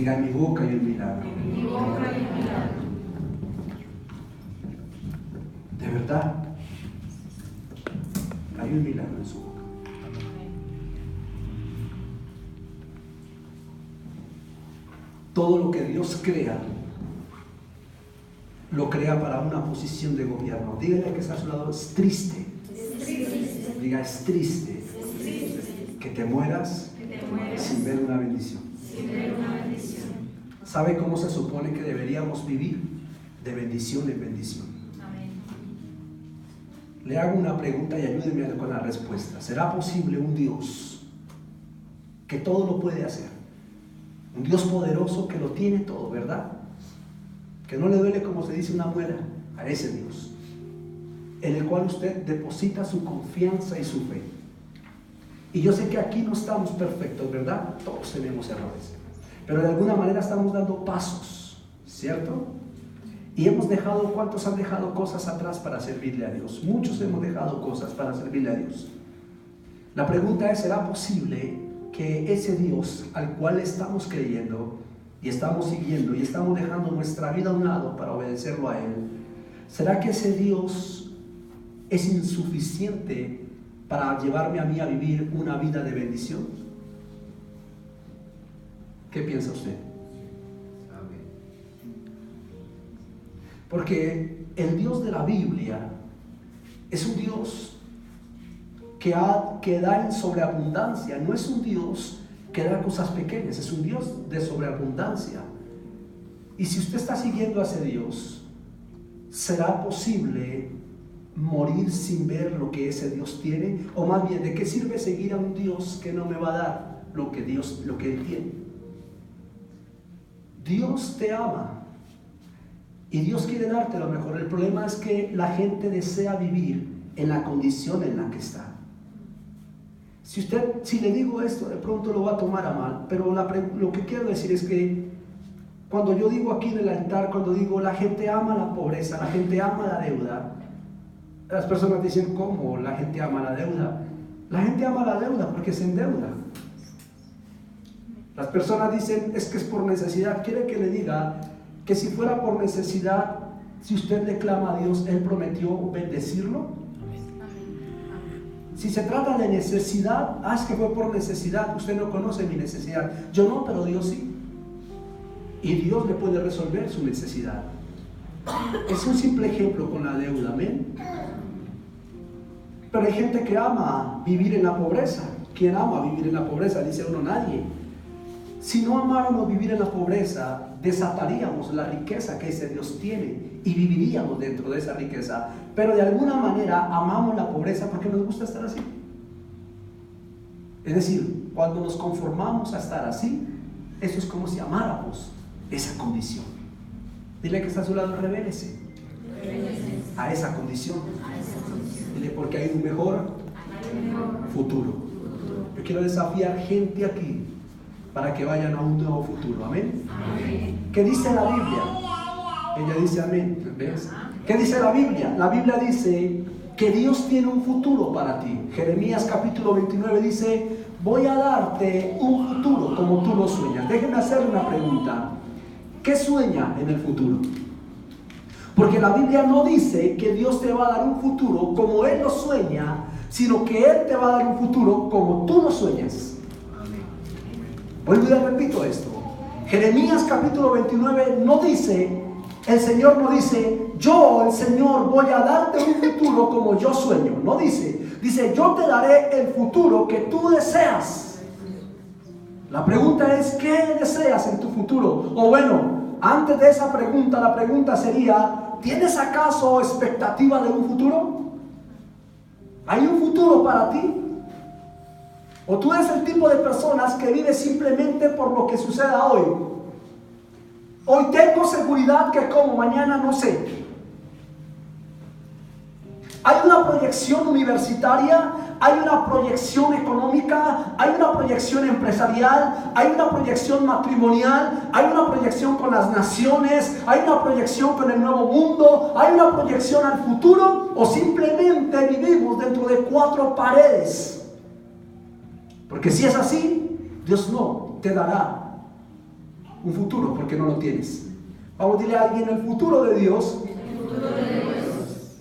Diga, en mi boca hay un milagro. En mi boca hay un milagro. De verdad, hay un milagro en su boca. Todo lo que Dios crea, lo crea para una posición de gobierno. Dígale que está a su lado, es triste. Es triste. Diga, es triste Es triste. que te mueras sin ver una bendición. Sin ver una bendición. ¿Sabe cómo se supone que deberíamos vivir? De bendición en bendición. Amén. Le hago una pregunta y ayúdeme con la respuesta. ¿Será posible un Dios que todo lo puede hacer? Un Dios poderoso que lo tiene todo, ¿verdad? Que no le duele, como se dice, una muela. A ese Dios en el cual usted deposita su confianza y su fe. Y yo sé que aquí no estamos perfectos, ¿verdad? Todos tenemos errores, pero de alguna manera estamos dando pasos, ¿cierto? Y hemos dejado, ¿cuántos han dejado cosas atrás para servirle a Dios? Muchos hemos dejado cosas para servirle a Dios. La pregunta es, ¿será posible que ese Dios al cual estamos creyendo y estamos siguiendo y estamos dejando nuestra vida a un lado para obedecerlo a Él, será que ese Dios es insuficiente para llevarme a mí a vivir una vida de bendición? ¿Qué piensa usted? Porque el Dios de la Biblia es un Dios que da en sobreabundancia. No es un Dios que da cosas pequeñas, es un Dios de sobreabundancia. Y si usted está siguiendo a ese Dios, ¿será posible morir sin ver lo que ese Dios tiene? O más bien, ¿de qué sirve seguir a un Dios que no me va a dar lo que Él tiene? Dios te ama y Dios quiere darte lo mejor. El problema es que la gente desea vivir en la condición en la que está. Si le digo esto, de pronto lo va a tomar a mal, pero lo que quiero decir es que cuando yo digo aquí en el altar, cuando digo la gente ama la pobreza, la gente ama la deuda, las personas dicen, ¿cómo la gente ama la deuda? La gente ama la deuda porque se endeuda. Las personas dicen, es que es por necesidad. ¿Quiere que le diga que si fuera por necesidad, si usted le clama a Dios, Él prometió bendecirlo? Si se trata de necesidad, es que fue por necesidad. Usted no conoce mi necesidad. Yo no, pero Dios sí. Y Dios le puede resolver su necesidad. Es un simple ejemplo con la deuda, amén. Pero hay gente que ama vivir en la pobreza. ¿Quién ama vivir en la pobreza? Dice uno, nadie. Si no amáramos vivir en la pobreza, desataríamos la riqueza que ese Dios tiene y viviríamos dentro de esa riqueza. Pero de alguna manera amamos la pobreza porque nos gusta estar así. Es decir, cuando nos conformamos a estar así, eso es como si amáramos esa condición. Dile que está a su lado, revélese a esa condición. Dile, porque hay un mejor futuro. Yo quiero desafiar gente aquí para que vayan a un nuevo futuro, amén. ¿Qué dice la Biblia? Ella dice amén, ¿ves? ¿Qué dice la Biblia? La Biblia dice que Dios tiene un futuro para ti. Jeremías capítulo 29 dice, voy a darte un futuro como tú lo sueñas. Déjenme hacerle una pregunta. ¿Qué sueña en el futuro? Porque la Biblia no dice que Dios te va a dar un futuro como Él lo sueña, sino que Él te va a dar un futuro como tú lo sueñas. Vuelvo y le repito esto. Jeremías capítulo 29 no dice, el Señor no dice, yo, el Señor, voy a darte un futuro como yo sueño. No dice, dice, yo te daré el futuro que tú deseas. La pregunta es, ¿qué deseas en tu futuro? O bueno, antes de esa pregunta, la pregunta sería, ¿tienes acaso expectativa de un futuro? ¿Hay un futuro para ti? ¿O tú eres el tipo de personas que vive simplemente por lo que suceda hoy? Hoy tengo seguridad que como mañana no sé. Hay una proyección universitaria, hay una proyección económica, hay una proyección empresarial, hay una proyección matrimonial, hay una proyección con las naciones, hay una proyección con el nuevo mundo, hay una proyección al futuro, o simplemente vivimos dentro de 4 paredes. Porque si es así, Dios no te dará un futuro porque no lo tienes. Vamos a decirle a alguien, el futuro de Dios,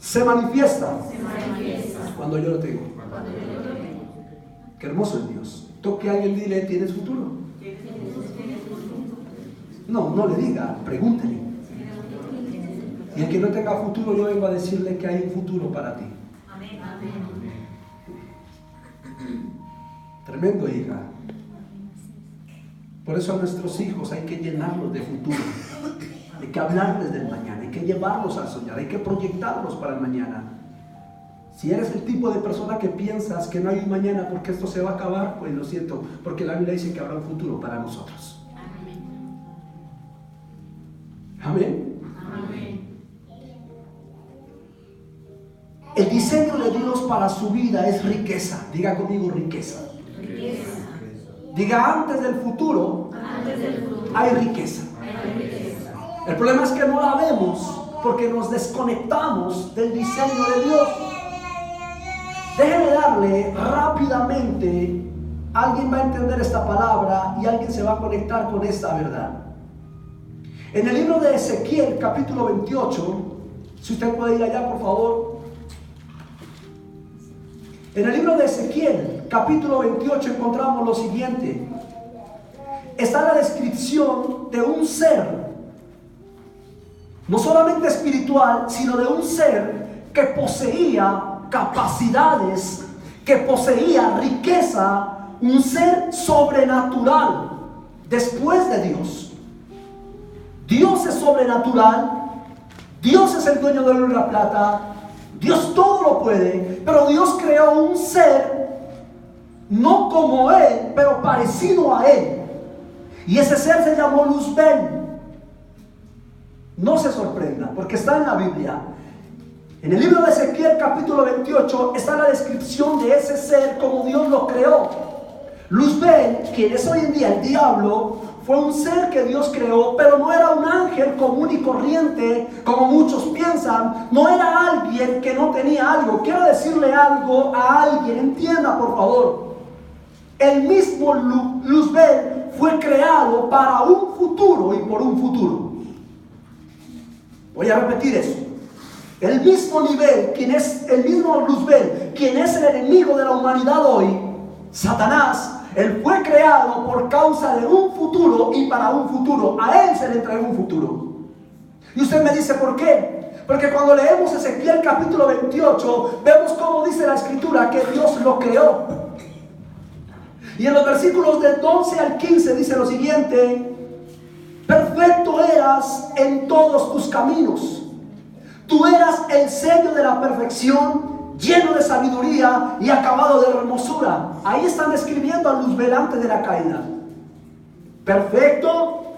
se manifiesta cuando yo lo tengo. Qué hermoso es Dios. Toque a alguien y dile, ¿tienes futuro? No le diga, pregúntele. Y el que no tenga futuro, yo vengo a decirle que hay un futuro para ti. Tremendo, hija. Por eso a nuestros hijos hay que llenarlos de futuro. Hay que hablarles del mañana, hay que llevarlos a soñar, hay que proyectarlos para el mañana. Si eres el tipo de persona que piensas que no hay un mañana porque esto se va a acabar, pues lo siento, porque la Biblia dice que habrá un futuro para nosotros. Amén. El diseño de Dios para su vida es riqueza. Diga conmigo, riqueza. Diga, antes del futuro hay riqueza. El problema es que no la vemos porque nos desconectamos del diseño de Dios. Déjeme darle rápidamente, alguien va a entender esta palabra y alguien se va a conectar con esta verdad. En el libro de Ezequiel, capítulo 28, si usted puede ir allá, por favor. En el libro de Ezequiel, capítulo 28, encontramos lo siguiente. Está la descripción de un ser, no solamente espiritual, sino de un ser que poseía capacidades, que poseía riqueza, un ser sobrenatural después de Dios. Dios es sobrenatural, Dios es el dueño del oro y la plata, Dios todo lo puede, pero Dios creó un ser no como Él, pero parecido a Él. Y ese ser se llamó Luzbel. No se sorprenda, porque está en la Biblia. En el libro de Ezequiel, capítulo 28, está la descripción de ese ser como Dios lo creó. Luzbel, quien es hoy en día el diablo, fue un ser que Dios creó, pero no era un ángel común y corriente, como muchos piensan. No era alguien que no tenía algo. Quiero decirle algo a alguien, entienda por favor. El mismo Luzbel fue creado para un futuro y por un futuro. Voy a repetir eso. El mismo nivel, el mismo Luzbel, quien es el enemigo de la humanidad hoy, Satanás, él fue creado por causa de un futuro y para un futuro. A él se le entregó un futuro. Y usted me dice, ¿por qué? Porque cuando leemos Ezequiel capítulo 28, vemos cómo dice la escritura que Dios lo creó. Y en los versículos del 11 al 15 dice lo siguiente: perfecto eras en todos tus caminos. Tú eras el sello de la perfección, lleno de sabiduría y acabado de hermosura. Ahí están describiendo a Luzbel antes de la caída. Perfecto,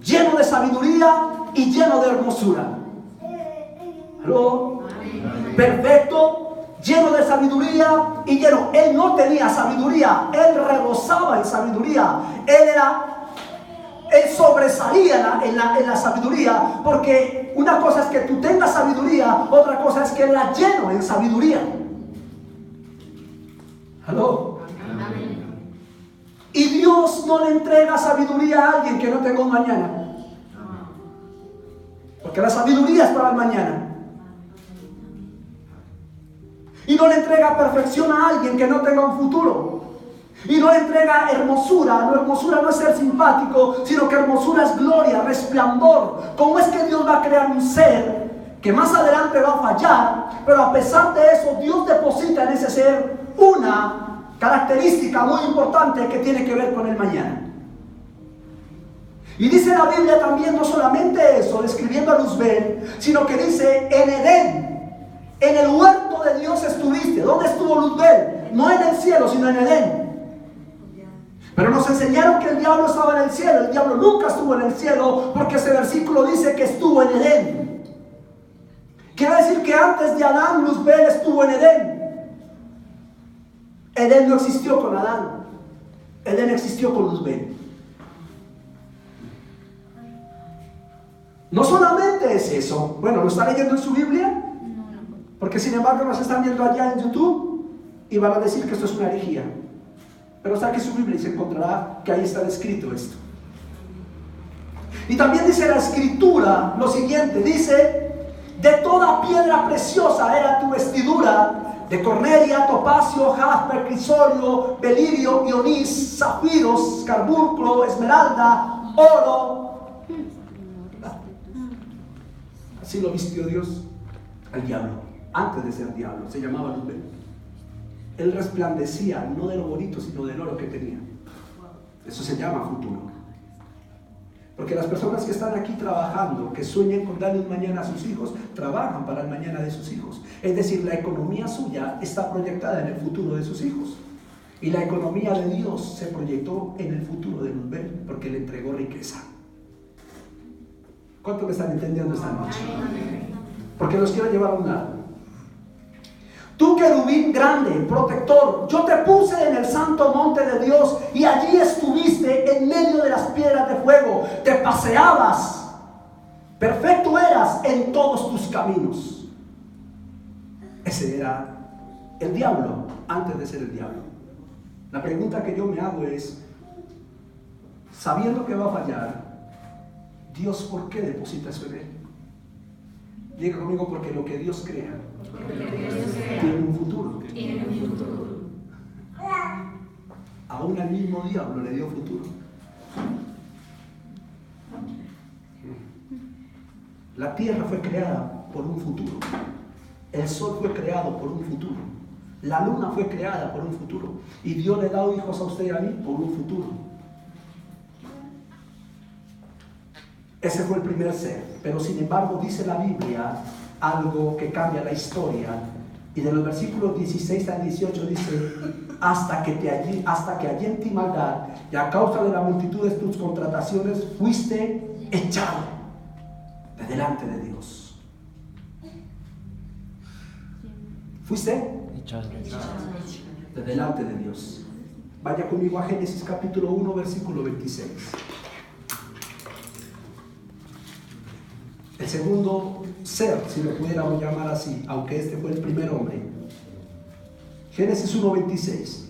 lleno de sabiduría y lleno de hermosura. ¿Aló? Perfecto, lleno de sabiduría y lleno. Él no tenía sabiduría, él rebosaba en sabiduría. Él sobresalía en la sabiduría, porque una cosa es que tú tengas sabiduría, otra cosa es que él la lleno en sabiduría. ¿Aló? Y Dios no le entrega sabiduría a alguien que no tenga un mañana, porque la sabiduría es para el mañana. Y no le entrega perfección a alguien que no tenga un futuro. Y no le entrega hermosura. No, hermosura no es ser simpático, sino que hermosura es gloria, resplandor. ¿Cómo es que Dios va a crear un ser que más adelante va a fallar, pero a pesar de eso Dios deposita en ese ser una característica muy importante que tiene que ver con el mañana? Y dice la Biblia también, no solamente eso, describiendo a Luzbel, sino que dice: en Edén, en el huerto de Dios estuviste. ¿Dónde estuvo Luzbel? No en el cielo, sino en Edén. Pero nos enseñaron que el diablo estaba en el cielo. El diablo nunca estuvo en el cielo, porque ese versículo dice que estuvo en Edén. Quiere decir que antes de Adán, Luzbel estuvo en Edén. Edén no existió con Adán, Edén existió con Luzbel. No solamente es eso. Bueno, ¿lo está leyendo en su Biblia? Porque sin embargo nos están viendo allá en YouTube y van a decir que esto es una herejía. Pero saque su Biblia y se encontrará que ahí está escrito esto. Y también dice la escritura lo siguiente, dice: de toda piedra preciosa era tu vestidura, de cornelia, topacio, jaspe, crisolio, belirio, ionís, zafiros, carbunclo, esmeralda, oro. Así lo vistió Dios al diablo, antes de ser diablo, se llamaba Luzbel. Él resplandecía no de lo bonito, sino del oro que tenía. Eso se llama futuro. Porque las personas que están aquí trabajando, que sueñan con darle un mañana a sus hijos, trabajan para el mañana de sus hijos. Es decir, la economía suya está proyectada en el futuro de sus hijos. Y la economía de Dios se proyectó en el futuro de Luzbel, porque le entregó riqueza. ¿Cuánto me están entendiendo esta noche? Porque los quiero llevar a un lado. Tú, querubín grande, protector, yo te puse en el santo monte de Dios y allí estuviste en medio de las piedras de fuego. Te paseabas, perfecto eras en todos tus caminos. Ese era el diablo antes de ser el diablo. La pregunta que yo me hago es, sabiendo que va a fallar, Dios, ¿por qué deposita eso en él? Diga conmigo: porque lo que Dios crea tiene un futuro. Aún al mismo diablo le dio futuro. La tierra fue creada por un futuro. El sol fue creado por un futuro. La luna fue creada por un futuro. Y Dios le da hijos a usted y a mí por un futuro. Ese fue el primer ser. Pero sin embargo dice la Biblia algo que cambia la historia. Y de los versículos 16 al 18 dice: hasta que hallé en ti maldad, y a causa de la multitud de tus contrataciones fuiste echado de delante de Dios. Fuiste echado de delante de Dios. Vaya conmigo a Génesis capítulo 1, versículo 26. El segundo ser, si lo pudiéramos llamar así, aunque este fue el primer hombre. Génesis 1:26.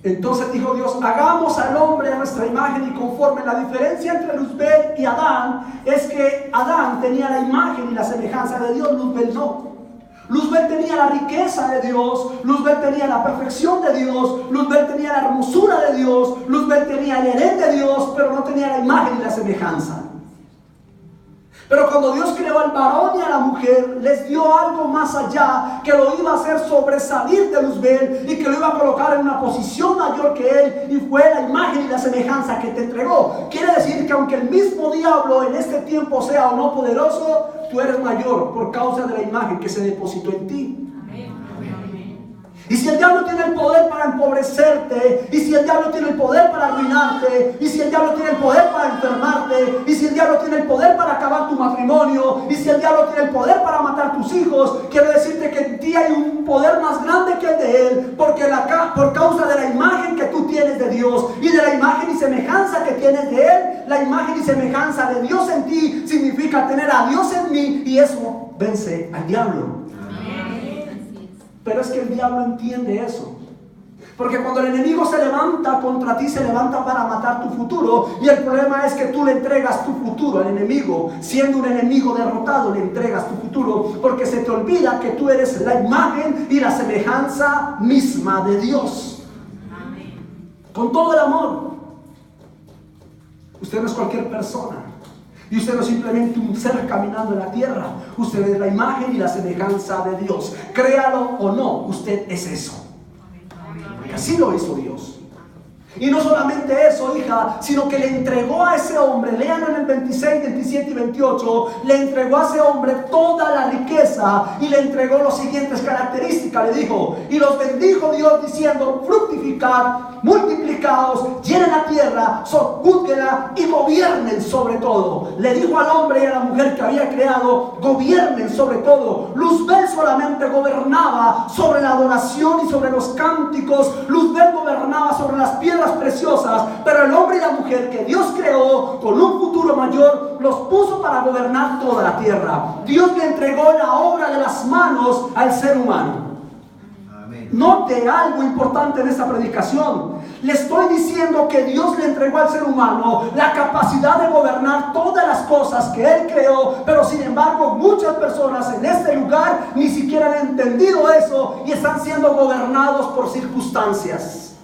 Entonces dijo Dios: hagamos al hombre a nuestra imagen y conforme. La diferencia entre Luzbel y Adán es que Adán tenía la imagen y la semejanza de Dios, Luzbel no. Luzbel tenía la riqueza de Dios, Luzbel tenía la perfección de Dios, Luzbel tenía la hermosura de Dios, Luzbel tenía el Edén de Dios, pero no tenía la imagen y la semejanza. Pero cuando Dios creó al varón y a la mujer, les dio algo más allá, que lo iba a hacer sobresalir de Luzbel y que lo iba a colocar en una posición mayor que él, y fue la imagen y la semejanza que te entregó. Quiere decir que aunque el mismo diablo en este tiempo sea o no poderoso, tú eres mayor por causa de la imagen que se depositó en ti. Y si el diablo tiene el poder para empobrecerte, y si el diablo tiene el poder para arruinarte, y si el diablo tiene el poder para enfermarte, y si el diablo tiene el poder para acabar tu matrimonio, y si el diablo tiene el poder para matar tus hijos, quiero decirte que en ti hay un poder más grande que el de él, porque por causa de la imagen que tú tienes de Dios y de la imagen y semejanza que tienes de él, la imagen y semejanza de Dios en ti significa tener a Dios en mí, y eso vence al diablo. Pero es que el diablo entiende eso. Porque cuando el enemigo se levanta contra ti, se levanta para matar tu futuro. Y el problema es que tú le entregas tu futuro al enemigo. Siendo un enemigo derrotado, le entregas tu futuro. Porque se te olvida que tú eres la imagen y la semejanza misma de Dios. Con todo el amor. Usted no es cualquier persona. Y usted no es simplemente un ser caminando en la tierra. Usted es la imagen y la semejanza de Dios. Créalo o no, usted es eso. Porque así lo hizo Dios. Y no solamente eso, hija, sino que le entregó a ese hombre, léanlo en el 26, 27 y 28, le entregó a ese hombre toda la riqueza y le entregó las siguientes características. Le dijo: y los bendijo Dios diciendo: fructificad, multiplicaos, llenen la tierra, sojúzguenla y gobiernen sobre todo. Le dijo al hombre y a la mujer que había creado: gobiernen sobre todo. Luzbel solamente gobernaba sobre la adoración y sobre los cánticos. Luzbel gobernaba sobre las piedras preciosas, pero el hombre y la mujer que Dios creó con un futuro mayor los puso para gobernar toda la tierra. Dios le entregó la obra de las manos al ser humano. Note algo importante en esta predicación. Le estoy diciendo que Dios le entregó al ser humano la capacidad de gobernar todas las cosas que Él creó, pero sin embargo muchas personas en este lugar ni siquiera han entendido eso y están siendo gobernados por circunstancias.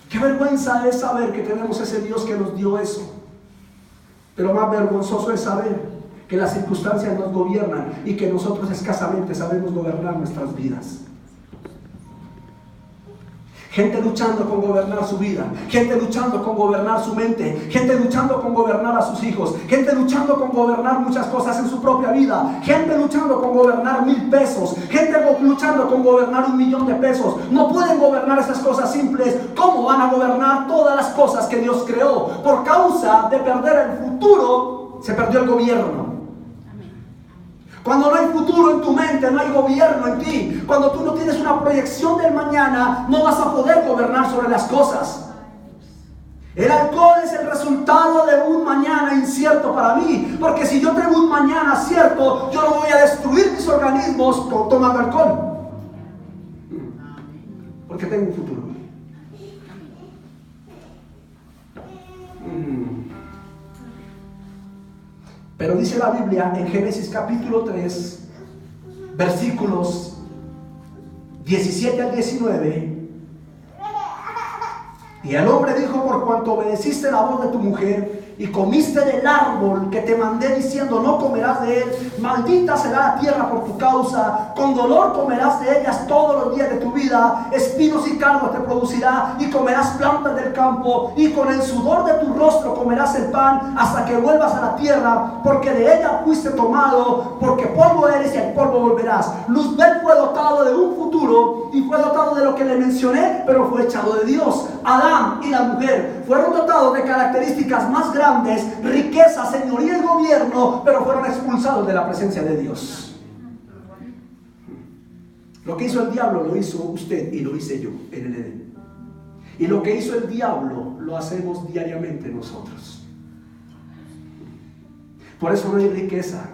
Qué vergüenza es saber que tenemos ese Dios que nos dio eso, pero más vergonzoso es saber que las circunstancias nos gobiernan y que nosotros escasamente sabemos gobernar nuestras vidas. Gente luchando con gobernar su vida, gente luchando con gobernar su mente, gente luchando con gobernar a sus hijos, gente luchando con gobernar muchas cosas en su propia vida, gente luchando con gobernar 1,000 pesos, gente luchando con gobernar 1,000,000 de pesos. No pueden gobernar esas cosas simples. ¿Cómo van a gobernar todas las cosas que Dios creó? Por causa de perder el futuro, se perdió el gobierno. Cuando no hay futuro en tu mente, no hay gobierno en ti. Cuando tú no tienes una proyección del mañana, no vas a poder gobernar sobre las cosas. El alcohol es el resultado de un mañana incierto para mí. Porque si yo tengo un mañana cierto, yo no voy a destruir mis organismos tomando alcohol. Porque tengo un futuro. Pero dice la Biblia en Génesis capítulo 3, versículos 17 al 19. Y el hombre dijo: por cuanto obedeciste la voz de tu mujer y comiste del árbol que te mandé diciendo no comerás de él, maldita será la tierra por tu causa, con dolor comerás de ellas todos los días de tu vida, espinos y cardos te producirá y comerás plantas del campo, y con el sudor de tu rostro comerás el pan hasta que vuelvas a la tierra, porque de ella fuiste tomado, porque polvo eres y al polvo volverás. Luzbel fue dotado de un futuro y fue dotado de lo que le mencioné, pero fue echado de Dios. Adán y la mujer fueron dotados de características más grandes, riqueza, señoría y gobierno, pero fueron expulsados de la presencia de Dios. Lo que hizo el diablo lo hizo usted y lo hice yo en el Edén. Y lo que hizo el diablo lo hacemos diariamente nosotros. Por eso no hay riqueza.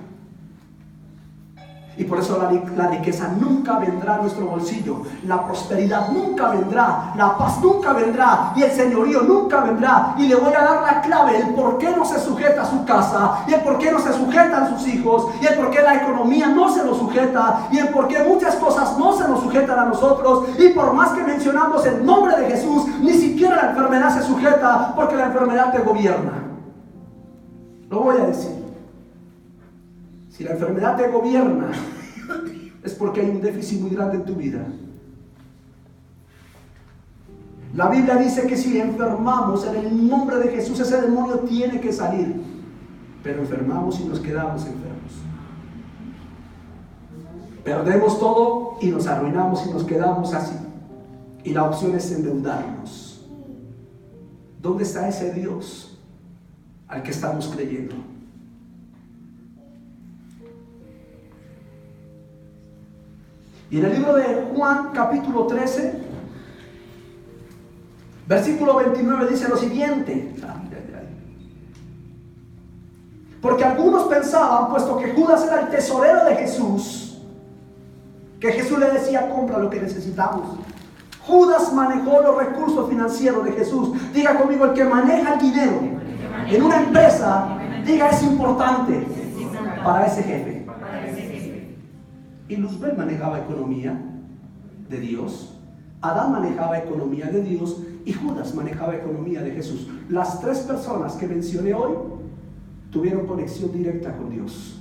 Y por eso la riqueza nunca vendrá a nuestro bolsillo, la prosperidad nunca vendrá, la paz nunca vendrá y el señorío nunca vendrá. Y le voy a dar la clave, el por qué no se sujeta a su casa, y el por qué no se sujetan sus hijos, y el por qué la economía no se lo sujeta, y el por qué muchas cosas no se nos sujetan a nosotros. Y por más que mencionamos el nombre de Jesús, ni siquiera la enfermedad se sujeta, porque la enfermedad te gobierna. Lo voy a decir. Si la enfermedad te gobierna, es porque hay un déficit muy grande en tu vida. La Biblia dice que si enfermamos en el nombre de Jesús, ese demonio tiene que salir. Pero enfermamos y nos quedamos enfermos. Perdemos todo y nos arruinamos y nos quedamos así. Y la opción es endeudarnos. ¿Dónde está ese Dios al que estamos creyendo? Y en el libro de Juan capítulo 13, versículo 29 dice lo siguiente: porque algunos pensaban, puesto que Judas era el tesorero de Jesús, que Jesús le decía compra lo que necesitamos. Judas manejó los recursos financieros de Jesús. Diga conmigo, el que maneja el dinero en una empresa, diga, es importante para ese jefe. Y Luzbel manejaba economía de Dios, Adán manejaba economía de Dios y Judas manejaba economía de Jesús. Las tres personas que mencioné hoy tuvieron conexión directa con Dios.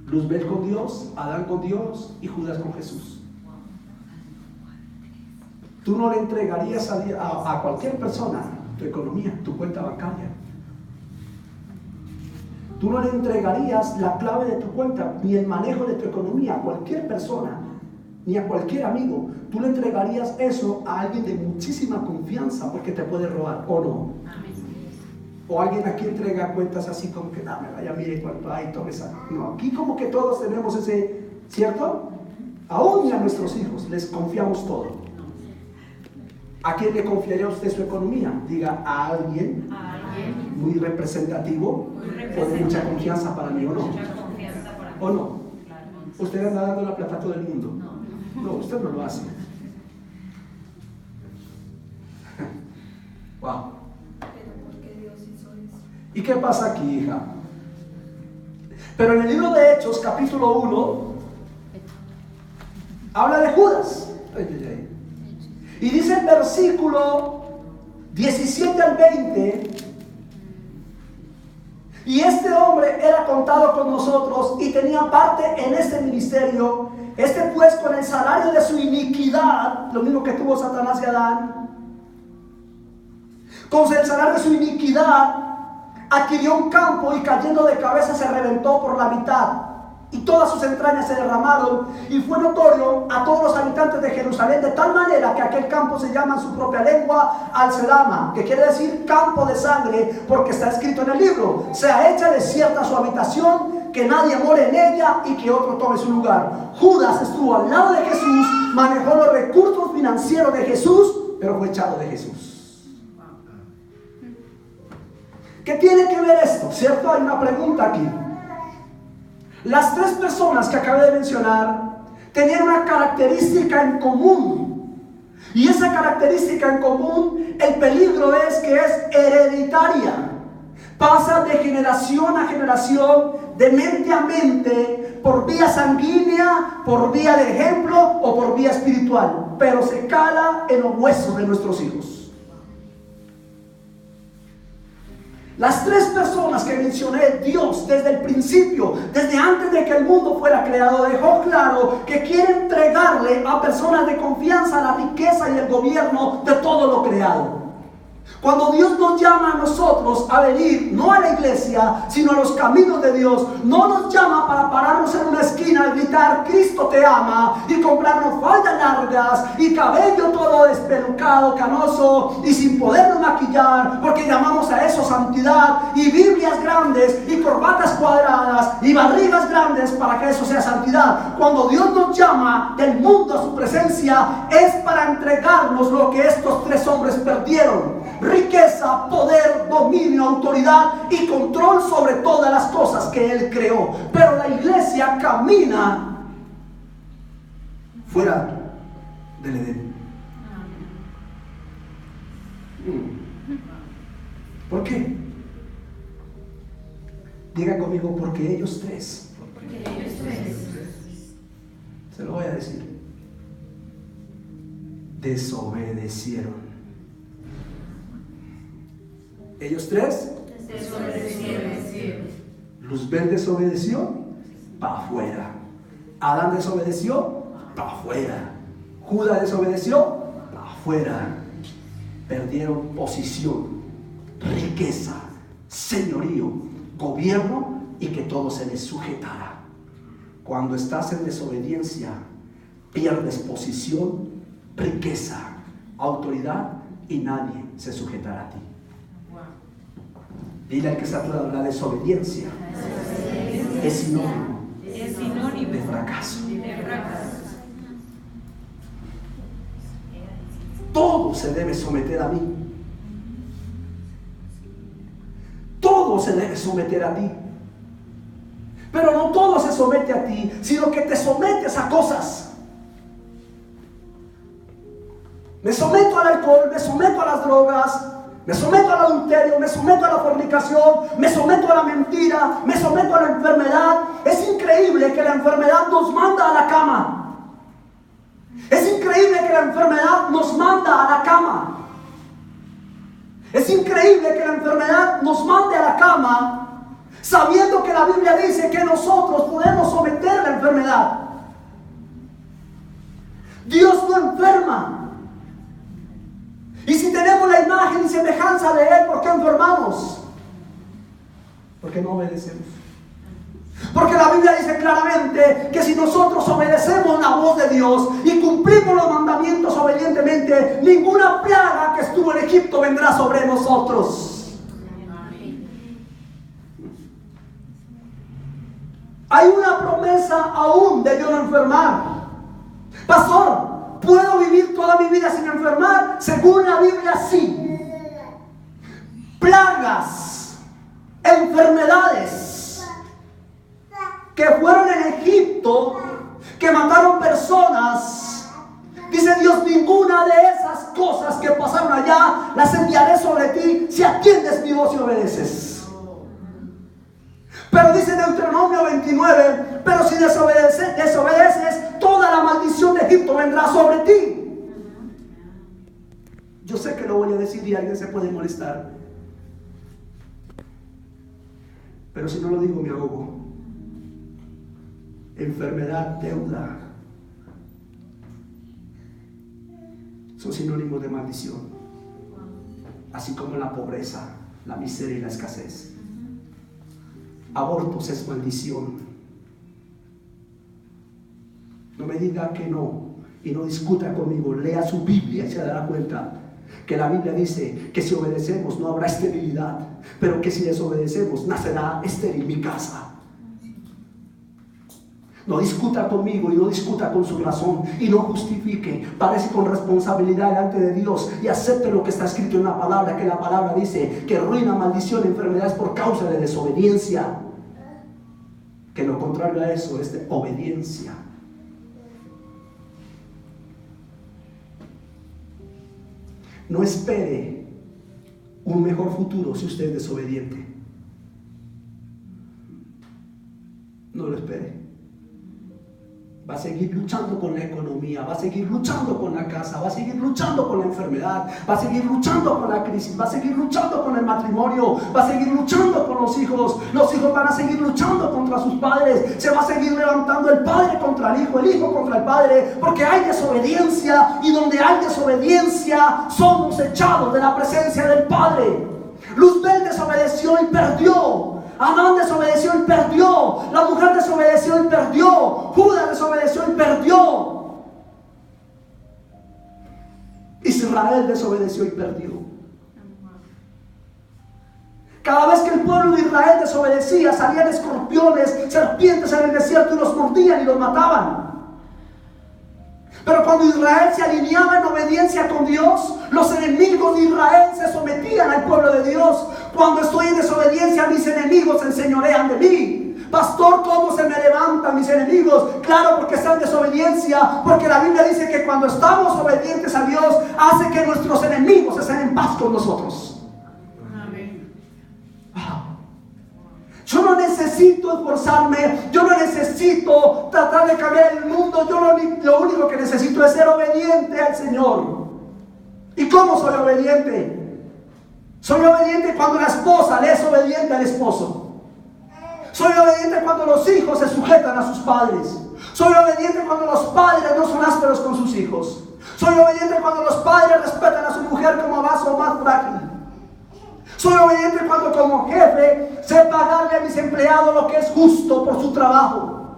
Luzbel con Dios, Adán con Dios y Judas con Jesús. Tú no le entregarías a cualquier persona tu economía, tu cuenta bancaria. Tú no le entregarías la clave de tu cuenta ni el manejo de tu economía a cualquier persona, ni a cualquier amigo. Tú le entregarías eso a alguien de muchísima confianza, porque te puede robar, ¿o no? O alguien aquí entrega cuentas así como que, dame, vaya, mire cuánto hay, todo eso. No, aquí como que todos tenemos ese, ¿cierto? Aún a nuestros hijos les confiamos todo. ¿A quién le confiaría usted su economía? Diga, a alguien muy representativo, o de mucha confianza para mí, ¿o no? ¿O no? Usted anda dando la plata a todo el mundo. No, usted no lo hace. Wow. ¿Y qué pasa aquí, hija? Pero en el libro de Hechos, capítulo 1, habla de Judas. Y dice el versículo 17 al 20: y este hombre era contado con nosotros y tenía parte en este ministerio. Este pues, con el salario de su iniquidad, lo mismo que tuvo Satanás y Adán, con el salario de su iniquidad adquirió un campo y cayendo de cabeza se reventó por la mitad y todas sus entrañas se derramaron, y fue notorio a todos los habitantes de Jerusalén, de tal manera que aquel campo se llama en su propia lengua Alcedama, que quiere decir campo de sangre, porque está escrito en el libro: sea hecha desierta su habitación, que nadie more en ella y que otro tome su lugar. Judas estuvo al lado de Jesús, manejó los recursos financieros de Jesús, pero fue echado de Jesús. ¿Qué tiene que ver esto? ¿Cierto? Hay una pregunta aquí. Las tres personas que acabé de mencionar tenían una característica en común. Y esa característica en común, el peligro es que es hereditaria. Pasa de generación a generación, de mente a mente, por vía sanguínea, por vía de ejemplo o por vía espiritual. Pero se cala en los huesos de nuestros hijos. Las tres personas que mencioné, Dios desde el principio, desde antes de que el mundo fuera creado, dejó claro que quiere entregarle a personas de confianza la riqueza y el gobierno de todo lo creado. Cuando Dios nos llama a nosotros a venir, no a la iglesia, sino a los caminos de Dios, no nos llama para pararnos en una esquina y gritar Cristo te ama, y comprarnos faldas largas y cabello todo despelucado, canoso y sin podernos maquillar, porque llamamos a eso santidad, y Biblias grandes y corbatas cuadradas y barrigas grandes para que eso sea santidad. Cuando Dios nos llama del mundo a su presencia, es para entregarnos lo que estos tres hombres perdieron: riqueza, poder, dominio, autoridad y control sobre todas las cosas que Él creó. Pero la iglesia camina fuera del Edén. ¿Por qué? Diga conmigo: porque ellos tres. Se lo voy a decir. Desobedecieron. Ellos tres desobedecieron. Luzbel desobedeció, para afuera. Adán desobedeció, para afuera. Judas desobedeció, para afuera. Perdieron posición, riqueza, señorío, gobierno y que todo se les sujetara. Cuando estás en desobediencia, pierdes posición, riqueza, autoridad y nadie se sujetará a ti. Dile al que está a tu lado: la desobediencia es sinónimo de fracaso. Todo se debe someter a mí. Todo se debe someter a ti. Pero no todo se somete a ti, sino que te sometes a cosas. Me someto al alcohol, me someto a las drogas, me someto al adulterio, me someto a la fornicación, me someto a la mentira, me someto a la enfermedad. Es increíble que la enfermedad nos manda a la cama. Es increíble que la enfermedad nos manda a la cama. Es increíble que la enfermedad nos mande a la cama, sabiendo que la Biblia dice que nosotros podemos someter la enfermedad. Dios no enferma. Y si tenemos la imagen y semejanza de Él, ¿por qué enfermamos? Porque no obedecemos. Porque la Biblia dice claramente que si nosotros obedecemos la voz de Dios y cumplimos los mandamientos obedientemente, ninguna plaga que estuvo en Egipto vendrá sobre nosotros. Hay una promesa aún de yo no enfermar. Pastor, ¿puedo vivir toda mi vida sin enfermar? Según la Biblia, sí. Plagas, enfermedades que fueron en Egipto, que mataron personas. Dice Dios, ninguna de esas cosas que pasaron allá las enviaré sobre ti si atiendes mi voz y obedeces. Pero dice Deuteronomio 29, pero si desobedeces, toda la maldición de Egipto vendrá sobre ti. Yo sé que lo voy a decir y alguien se puede molestar, pero si no lo digo me ahogo. Enfermedad, deuda, son sinónimos de maldición, así como la pobreza, la miseria y la escasez. Abortos es maldición. No me diga que no y no discuta conmigo. Lea su Biblia y se dará cuenta que la Biblia dice que si obedecemos no habrá esterilidad, pero que si desobedecemos nacerá estéril mi casa. No discuta conmigo y no discuta con su razón y no justifique. Parece con responsabilidad delante de Dios y acepte lo que está escrito en la palabra, que la palabra dice que ruina, maldición, enfermedades por causa de desobediencia. Que lo contrario a eso es de obediencia. No espere un mejor futuro si usted es desobediente. No lo espere. Va a seguir luchando con la economía, va a seguir luchando con la casa, va a seguir luchando con la enfermedad, va a seguir luchando con la crisis, va a seguir luchando con el matrimonio, va a seguir luchando con los hijos van a seguir luchando contra sus padres, se va a seguir levantando el padre contra el hijo contra el padre, porque hay desobediencia, y donde hay desobediencia somos echados de la presencia del Padre. Luzbel desobedeció y perdió. Amán desobedeció y perdió. La mujer desobedeció y perdió. Judas desobedeció y perdió. Israel desobedeció y perdió. Cada vez que el pueblo de Israel desobedecía, salían escorpiones, serpientes en el desierto y los mordían y los mataban. Pero cuando Israel se alineaba en obediencia con Dios, los enemigos de Israel se sometían al pueblo de Dios. Cuando estoy en desobediencia, mis enemigos se enseñorean de mí. Pastor, ¿cómo se me levantan mis enemigos? Claro, porque están en desobediencia. Porque la Biblia dice que cuando estamos obedientes a Dios, hace que nuestros enemigos estén en paz con nosotros. Yo no necesito esforzarme, yo no necesito tratar de cambiar el mundo. Yo lo único que necesito es ser obediente al Señor. ¿Y cómo soy obediente? Soy obediente cuando la esposa le es obediente al esposo. Soy obediente cuando los hijos se sujetan a sus padres. Soy obediente cuando los padres no son ásperos con sus hijos. Soy obediente cuando los padres respetan a su mujer como vaso más frágil. Soy obediente cuando como jefe sé pagarle a mis empleados lo que es justo por su trabajo.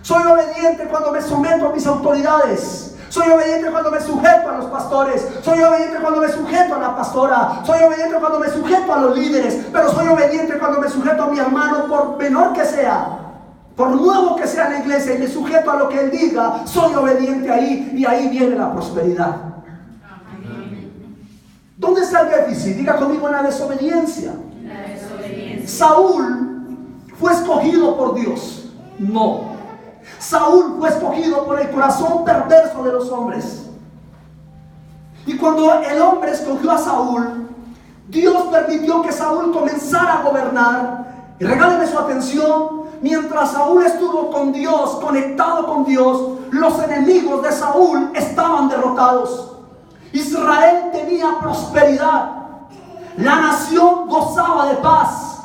Soy obediente cuando me someto a mis autoridades. Soy obediente cuando me sujeto a los pastores. Soy obediente cuando me sujeto a la pastora. Soy obediente cuando me sujeto a los líderes. Pero soy obediente cuando me sujeto a mi hermano, por menor que sea, por nuevo que sea en la iglesia, y me sujeto a lo que él diga. Soy obediente ahí, y ahí viene la prosperidad. ¿Dónde está el déficit? Diga conmigo: en la desobediencia. Saúl fue escogido por Dios. No. Saúl fue escogido por el corazón perverso de los hombres. Y cuando el hombre escogió a Saúl, Dios permitió que Saúl comenzara a gobernar. Y regáleme su atención: mientras Saúl estuvo con Dios, conectado con Dios, los enemigos de Saúl estaban derrotados. Israel tenía prosperidad. La nación gozaba de paz.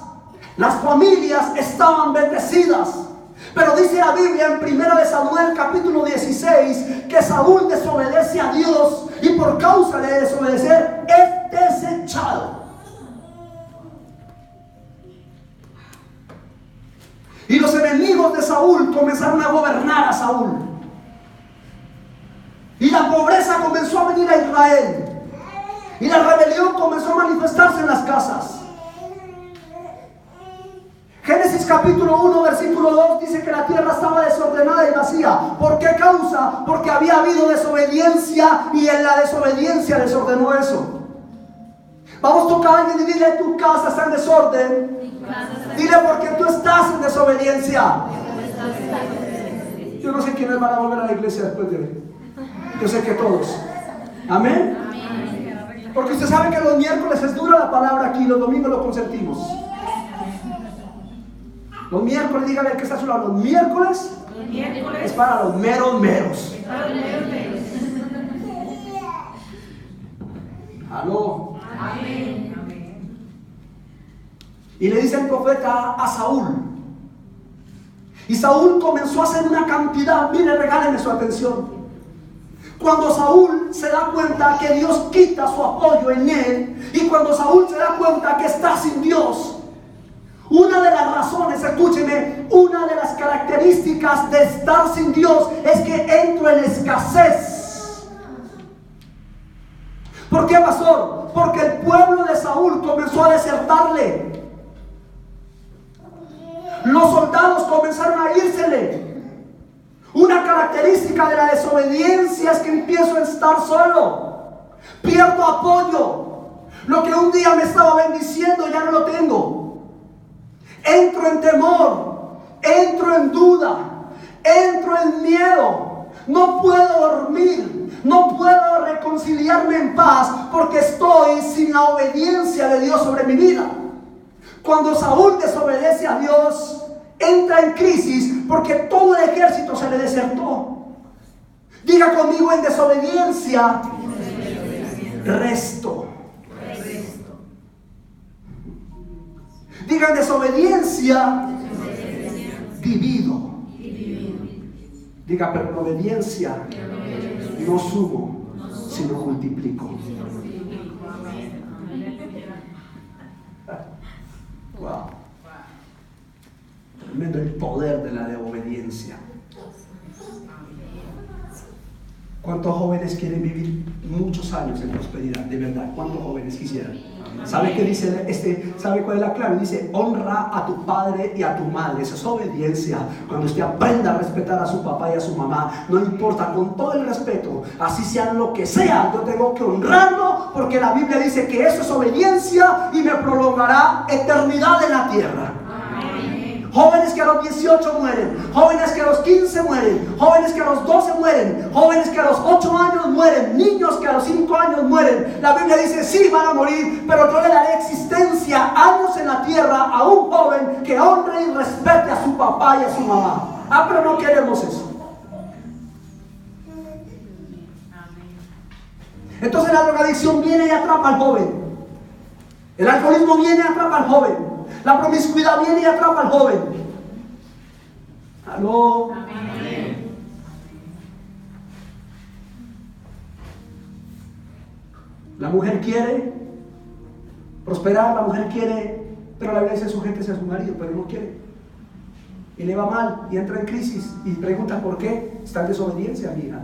Las familias estaban bendecidas. Pero dice la Biblia en 1 Samuel capítulo 16 que Saúl desobedece a Dios, y por causa de desobedecer es desechado. Y los enemigos de Saúl comenzaron a gobernar a Saúl. Y la pobreza comenzó a venir a Israel. Y la rebelión comenzó a manifestarse en las casas. Génesis capítulo 1 versículo 2 dice que la tierra estaba desordenada y vacía. ¿Por qué causa? Porque había habido desobediencia, y en la desobediencia desordenó eso. Vamos, toca a alguien y dile: tu casa está en desorden. Dile: porque tú estás en desobediencia. Yo no sé quiénes van a volver a la iglesia después de hoy. Yo sé que todos. Amén. Porque usted sabe que los miércoles es dura la palabra aquí, los domingos lo consentimos. Los miércoles, dígale al que está a su lado, los miércoles es para los meros meros. Aló. Amén. Y le dice el profeta a Saúl. Y Saúl comenzó a hacer una cantidad. Mire, regálenme su atención. Cuando Saúl se da cuenta que Dios quita su apoyo en él, y cuando Saúl se da cuenta que está sin Dios, una de las razones, escúcheme, una de las características de estar sin Dios es que entro en escasez. ¿Por qué, pastor? Porque el pueblo de Saúl comenzó a desertarle. Los soldados comenzaron a írsele. Una característica de la desobediencia es que empiezo a estar solo. Pierdo apoyo. Lo que un día me estaba bendiciendo ya no lo tengo. Entro en temor. Entro en duda. Entro en miedo. No puedo dormir. No puedo reconciliarme en paz porque estoy sin la obediencia de Dios sobre mi vida. Cuando Saúl desobedece a Dios, entra en crisis porque todo el ejército se le desertó. Diga conmigo: en desobediencia, resto. Diga: en desobediencia, divido. Diga: pero en obediencia no sumo, sino multiplico. Wow. Tremendo el poder de la obediencia. ¿Cuántos jóvenes quieren vivir muchos años en prosperidad? De verdad, ¿cuántos jóvenes quisieran? ¿Sabe qué dice ¿Sabe cuál es la clave? Dice: honra a tu padre y a tu madre. Esa es obediencia. Cuando usted aprenda a respetar a su papá y a su mamá, no importa, con todo el respeto, así sean lo que sean, yo tengo que honrarlo, porque la Biblia dice que eso es obediencia y me prolongará eternidad en la tierra. Jóvenes que a los 18 mueren, jóvenes que a los 15 mueren, jóvenes que a los 12 mueren, jóvenes que a los 8 años mueren, niños que a los 5 años mueren. La Biblia dice: sí, van a morir, pero yo le daré existencia, años en la tierra, a un joven que honre y respete a su papá y a su mamá. Ah, pero no queremos eso. Entonces la drogadicción viene y atrapa al joven. El alcoholismo viene y atrapa al joven. La promiscuidad viene y atrapa al joven. ¿Aló? Amén. La mujer quiere prosperar, la mujer quiere, pero la Biblia dice: sujétese a su marido, pero no quiere. Y le va mal y entra en crisis y pregunta por qué. Está en desobediencia, mi hija.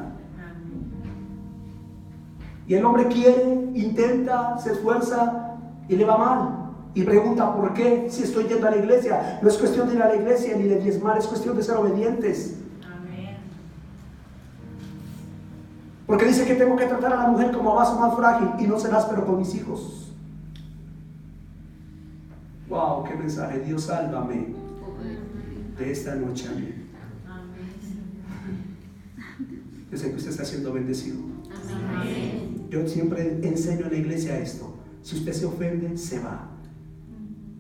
Y el hombre quiere, intenta, se esfuerza y le va mal. Y pregunta: ¿por qué? Si estoy yendo a la iglesia. No es cuestión de ir a la iglesia ni de diezmar, es cuestión de ser obedientes. Amén. Porque dice que tengo que tratar a la mujer como a vaso más frágil y no ser áspero con mis hijos. Wow, qué mensaje. Dios, sálvame de esta noche. Amén. Yo sé que usted está siendo bendecido. Amén. Yo siempre enseño en la iglesia esto: si usted se ofende, se va.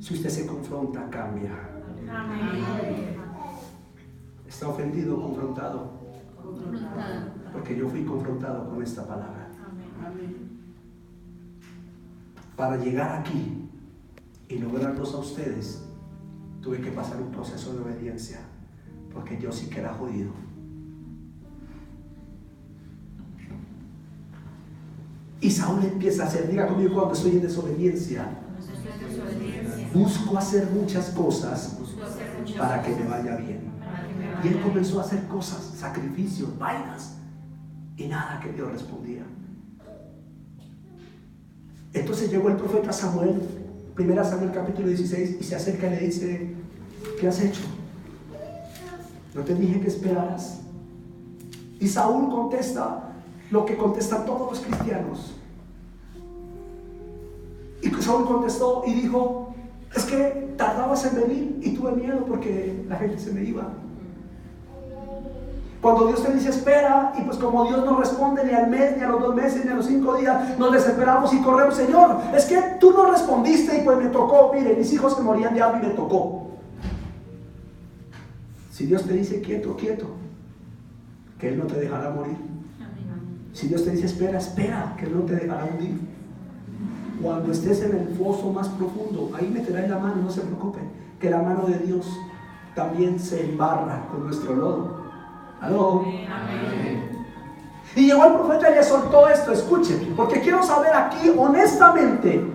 Si usted se confronta, cambia. Amén. ¿Está ofendido o confrontado? Porque yo fui confrontado con esta palabra. Amén. Para llegar aquí y lograrlos a ustedes, tuve que pasar un proceso de obediencia, porque yo sí que era jodido. Y Saúl empieza a hacer, diga conmigo: cuando estoy en desobediencia, busco hacer muchas cosas para que me vaya bien. Y él comenzó a hacer cosas, sacrificios, vainas, y nada que Dios respondía. Entonces llegó el profeta Samuel, 1 Samuel capítulo 16, y se acerca y le dice: ¿qué has hecho? ¿No te dije que esperaras? Y Saúl contesta lo que contestan todos los cristianos. Y Saúl contestó y dijo: es que tardabas en venir y tuve miedo porque la gente se me iba. Cuando Dios te dice espera, y pues como Dios no responde ni al mes, ni a los 2 meses, ni a los 5 días, nos desesperamos y corremos. Señor, es que tú no respondiste y pues me tocó. Mire, mis hijos se morían de hambre y me tocó. Si Dios te dice quieto, quieto, que Él no te dejará morir. Si Dios te dice espera, espera, que Él no te dejará hundir. Cuando estés en el foso más profundo, ahí meterá en la mano, no se preocupe, que la mano de Dios también se embarra con nuestro lodo. ¿Aló? Amén. Y llegó el profeta y le soltó esto. Escuchen, porque quiero saber aquí honestamente,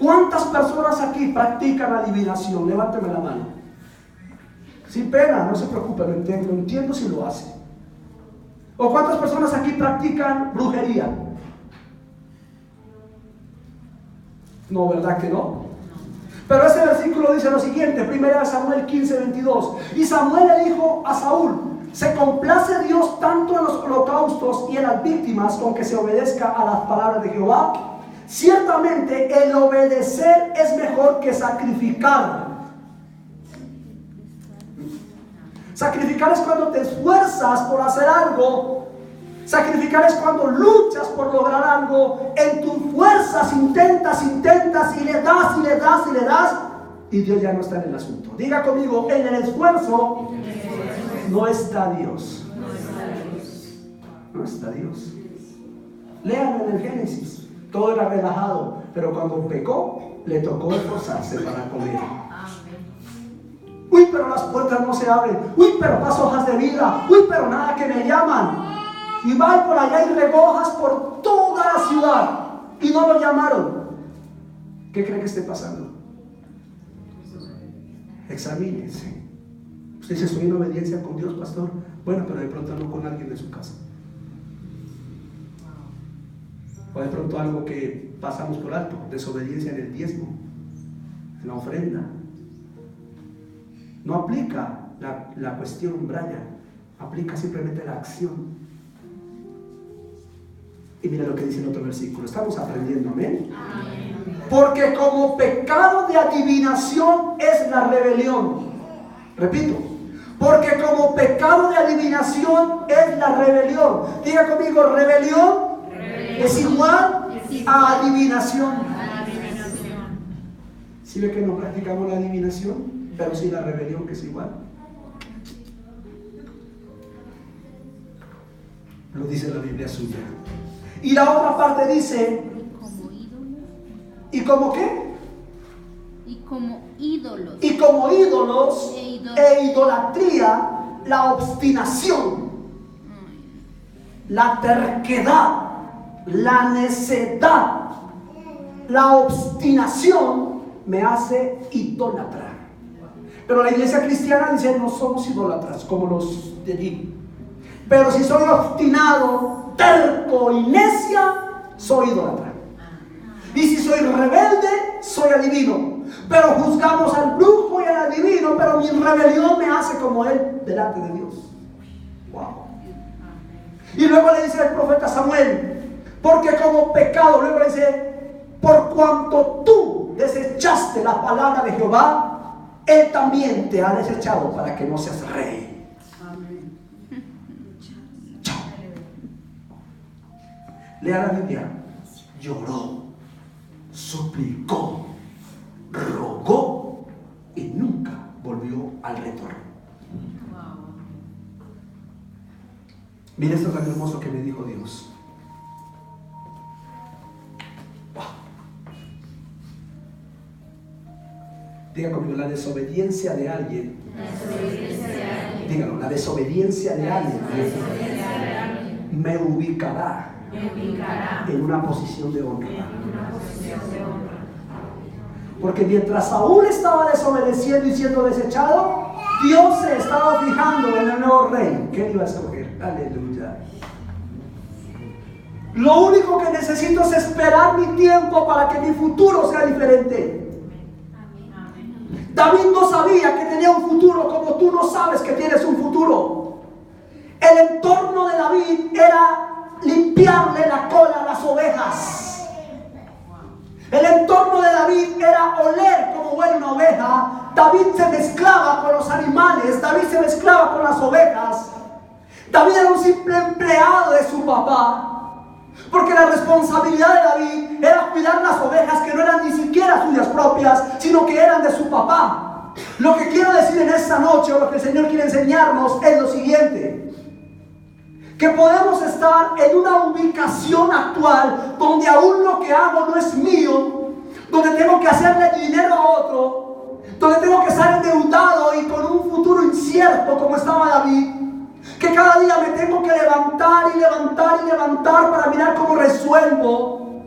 ¿cuántas personas aquí practican adivinación? Levánteme la mano. Sin pena, no se preocupe, lo entiendo si lo hace. ¿O cuántas personas aquí practican brujería? No, ¿verdad que no? Pero ese versículo dice lo siguiente, 1 Samuel 15:22. Y Samuel le dijo a Saúl: se complace Dios tanto en los holocaustos y en las víctimas con que se obedezca a las palabras de Jehová. Ciertamente el obedecer es mejor que sacrificar. Sacrificar es cuando te esfuerzas por hacer algo. Sacrificar es cuando luchas por lograr algo. En tus fuerzas intentas y le das y Dios ya no está en el asunto. Diga conmigo, en el esfuerzo no está Dios. No está Dios. Léanlo en el Génesis. Todo era relajado, pero cuando pecó le tocó esforzarse para comer. Uy, pero las puertas no se abren. Uy, pero paso hojas de vida. Uy, pero nada que me llaman. Y va por allá y recojas por toda la ciudad y no lo llamaron. ¿Qué cree que esté pasando? Examínense. Usted dice, estoy en obediencia con Dios, pastor. Bueno, pero de pronto no con alguien de su casa. O de pronto algo que pasamos por alto, desobediencia en el diezmo, en la ofrenda. No aplica la cuestión, Brian, aplica simplemente la acción. Y mira lo que dice el otro versículo. Estamos aprendiendo, amén. Porque como pecado de adivinación es la rebelión. Repito, porque como pecado de adivinación es la rebelión. Diga conmigo, rebelión es igual a adivinación. ¿Sí ve que no practicamos la adivinación? Pero sí la rebelión, que es igual. Lo dice la Biblia suya. Y la otra parte dice, ¿y como qué? Y como ídolos. Y como ídolos e idolatría, la obstinación, la terquedad, la necedad, la obstinación me hace idólatra. Pero la iglesia cristiana dice, no somos idólatras como los de allí. Pero si soy obstinado, terco y necia, soy idólatra. Y si soy rebelde, soy adivino. Pero juzgamos al brujo y al adivino, pero mi rebelión me hace como él delante de Dios. Wow. Y luego le dice el profeta Samuel, porque como pecado, luego le dice, por cuanto tú desechaste la palabra de Jehová, Él también te ha desechado para que no seas rey. Lea la Biblia. Lloró, suplicó, rogó y nunca volvió al retorno. Mira esto tan hermoso que me dijo Dios. Wow. Diga conmigo, la desobediencia de alguien. Dígalo, la desobediencia de alguien me ubicará en una posición de honra. Porque mientras Saúl estaba desobedeciendo y siendo desechado, Dios se estaba fijando en el nuevo rey que él iba a escoger. Aleluya. Lo único que necesito es esperar mi tiempo para que mi futuro sea diferente. David no sabía que tenía un futuro como tú no sabes que tienes un futuro. El entorno de David era limpiarle la cola a las ovejas. El entorno de David era oler como huele una oveja. David se mezclaba con los animales, David se mezclaba con las ovejas. David era un simple empleado de su papá, porque la responsabilidad de David era cuidar las ovejas que no eran ni siquiera suyas propias, sino que eran de su papá. Lo que quiero decir en esta noche, o lo que el Señor quiere enseñarnos, es lo siguiente: que podemos estar en una ubicación actual donde aún lo que hago no es mío, donde tengo que hacerle dinero a otro, donde tengo que estar endeudado y con un futuro incierto como estaba David, que cada día me tengo que levantar y levantar y levantar para mirar cómo resuelvo,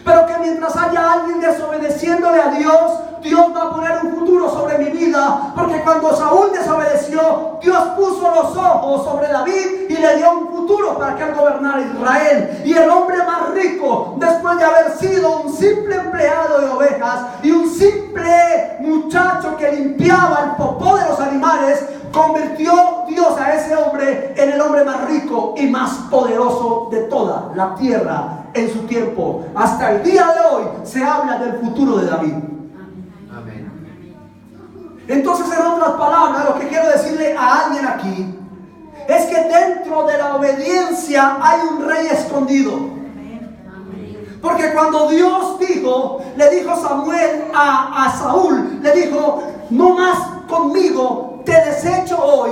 pero que mientras haya alguien desobedeciéndole a Dios, Dios va a poner un futuro sobre mi vida, porque cuando Saúl desobedeció, Dios puso los ojos sobre David y le dio un futuro para que él gobernara Israel. Y el hombre más rico, después de haber sido un simple empleado de ovejas y un simple muchacho que limpiaba el popó de los animales, convirtió Dios a ese hombre en el hombre más rico y más poderoso de toda la tierra en su tiempo. Hasta el día de hoy se habla del futuro de David. Entonces, en otras palabras, lo que quiero decirle a alguien aquí es que dentro de la obediencia hay un rey escondido. Porque cuando Dios le dijo Samuel a Saúl, le dijo: no más conmigo, te desecho hoy,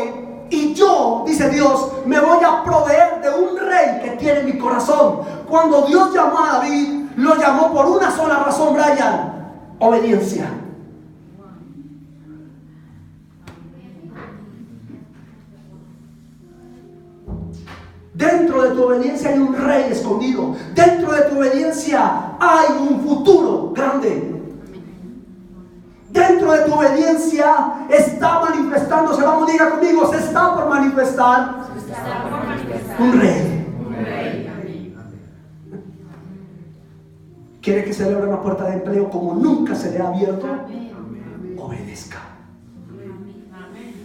y yo, dice Dios, me voy a proveer de un rey que tiene mi corazón. Cuando Dios llamó a David, lo llamó por una sola razón, Brian: obediencia. Dentro de tu obediencia hay un rey escondido. Dentro de tu obediencia hay un futuro grande. Dentro de tu obediencia está manifestándose, vamos, diga conmigo, se está por manifestar un rey. ¿Quiere que se le abra una puerta de empleo como nunca se le ha abierto? Obedezca.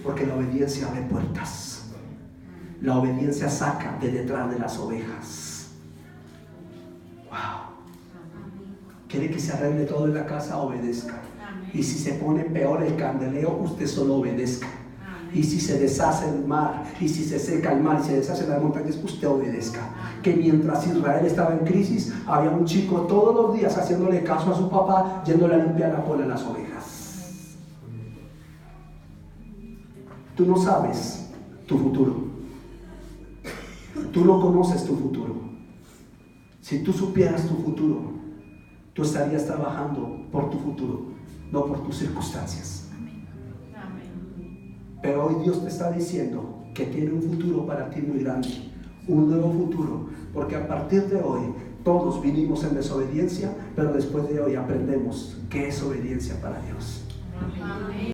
Porque la obediencia abre puertas. La obediencia saca de detrás de las ovejas. Wow. ¿Quiere que se arregle todo en la casa? Obedezca. Y si se pone peor el candeleo, usted solo obedezca. Y si se deshace el mar, y si se seca el mar, y se deshacen las montañas, usted obedezca. Que mientras Israel estaba en crisis, había un chico todos los días haciéndole caso a su papá, yéndole a limpiar la cola a las ovejas. Tú no sabes tu futuro. Tú no conoces tu futuro. Si tú supieras tu futuro, tú estarías trabajando por tu futuro, no por tus circunstancias. Pero hoy Dios te está diciendo que tiene un futuro para ti muy grande, un nuevo futuro, porque a partir de hoy todos vinimos en desobediencia, pero después de hoy aprendemos qué es obediencia para Dios.